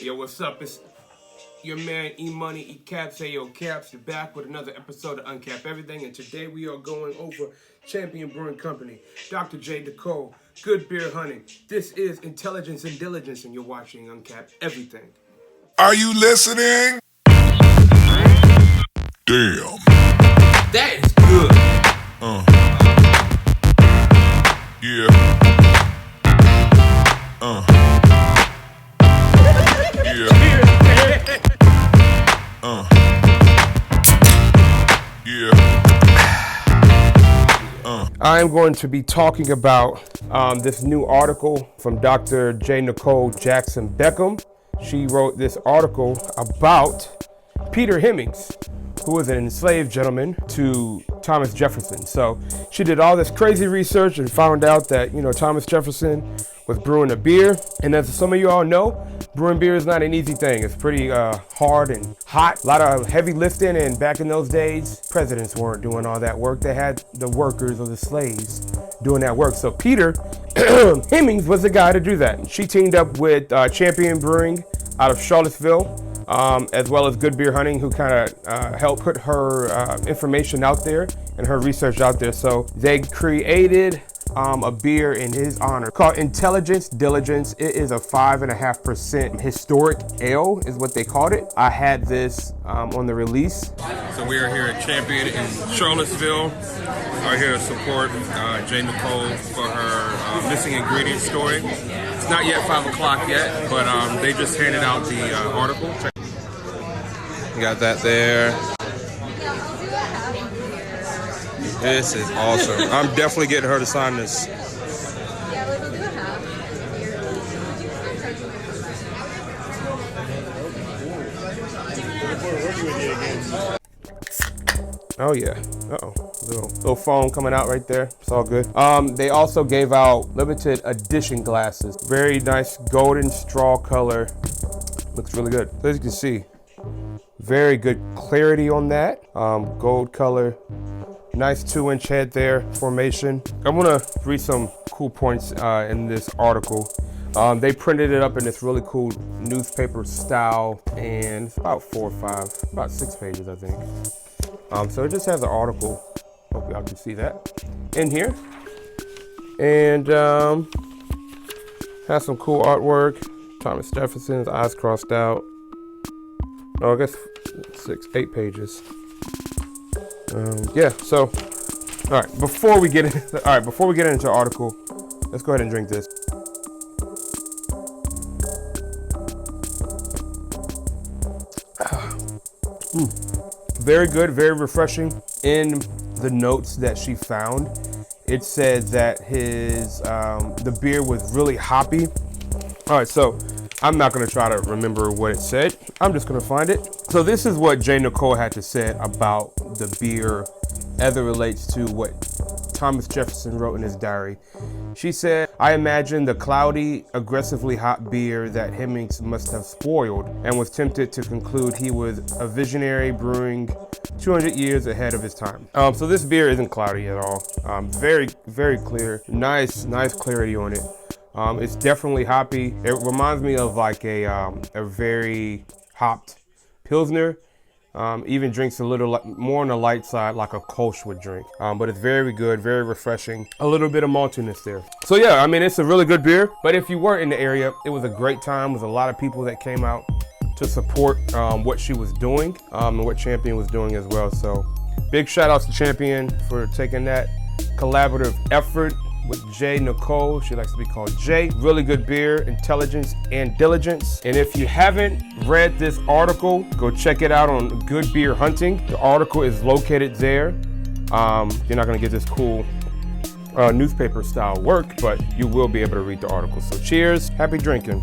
Yo, what's up? It's your man E-Money, E-Caps, Ayo Caps. You're back with another episode of Uncap Everything, and today we are going over Champion Brewing Company, Dr. J. Nikol, Good Beer Hunting. This is Intelligence and Diligence, and you're watching Uncap Everything. Are you listening? Damn. That is good. Yeah. Yeah. I am going to be talking about this new article from Dr. J. Nikol Jackson Beckham. She wrote this article about Peter Hemings, who was an enslaved gentleman to Thomas Jefferson. So she did all this crazy research and found out that, Thomas Jefferson was brewing a beer. And as some of you all know, brewing beer is not an easy thing. It's pretty hard and hot. A lot of heavy lifting, and back in those days, presidents weren't doing all that work. They had the workers or the slaves doing that work. So Peter Hemings was the guy to do that. She teamed up with Champion Brewing out of Charlottesville, as well as Good Beer Hunting, who kind of helped put her information out there and her research out there. So they created a beer in his honor called Intelligence Diligence. It is a 5.5% historic ale is what they called it. I had this on the release. So we are here at Champion in Charlottesville. Are here to support J. Nikol for her missing ingredient story. It's not yet 5 o'clock yet, but they just handed out the article. You got that there. This is awesome. I'm definitely getting her to sign this. Oh yeah. Uh-oh. Little foam coming out right there. It's all good. They also gave out limited edition glasses. Very nice golden straw color. Looks really good. So as you can see, very good clarity on that. Gold color. Nice 2-inch head there, formation. I'm gonna read some cool points in this article. They printed it up in this really cool newspaper style, and it's about about 6 pages, I think. So it just has an article. Hope y'all can see that in here. And has some cool artwork. Thomas Jefferson's eyes crossed out. Oh, I guess 8 pages. Yeah, so all right, before we get into the article, let's go ahead and drink this. Very good, very refreshing. In the notes that she found, it said that the beer was really hoppy. All right, so I'm not gonna try to remember what it said. I'm just gonna find it. So this is what J. Nikol had to say about the beer as it relates to what Thomas Jefferson wrote in his diary. She said, "I imagine the cloudy, aggressively hot beer that Hemings must have spoiled, and was tempted to conclude he was a visionary brewing 200 years ahead of his time." So this beer isn't cloudy at all. Very, very clear. Nice clarity on it. It's definitely hoppy. It reminds me of like a very hopped Pilsner. Even drinks a little more on the light side, like a Kolsch would drink. But it's very good, very refreshing. A little bit of maltiness there. So yeah, I mean, it's a really good beer. But if you weren't in the area, it was a great time. There was a lot of people that came out to support what she was doing and what Champion was doing as well. So big shout outs to Champion for taking that collaborative effort with J. Nikol. She likes to be called J. Really good beer, Intelligence and Diligence. And if you haven't read this article, go check it out on Good Beer Hunting. The article is located there. You're not gonna get this cool newspaper style work, but you will be able to read the article. So cheers, happy drinking.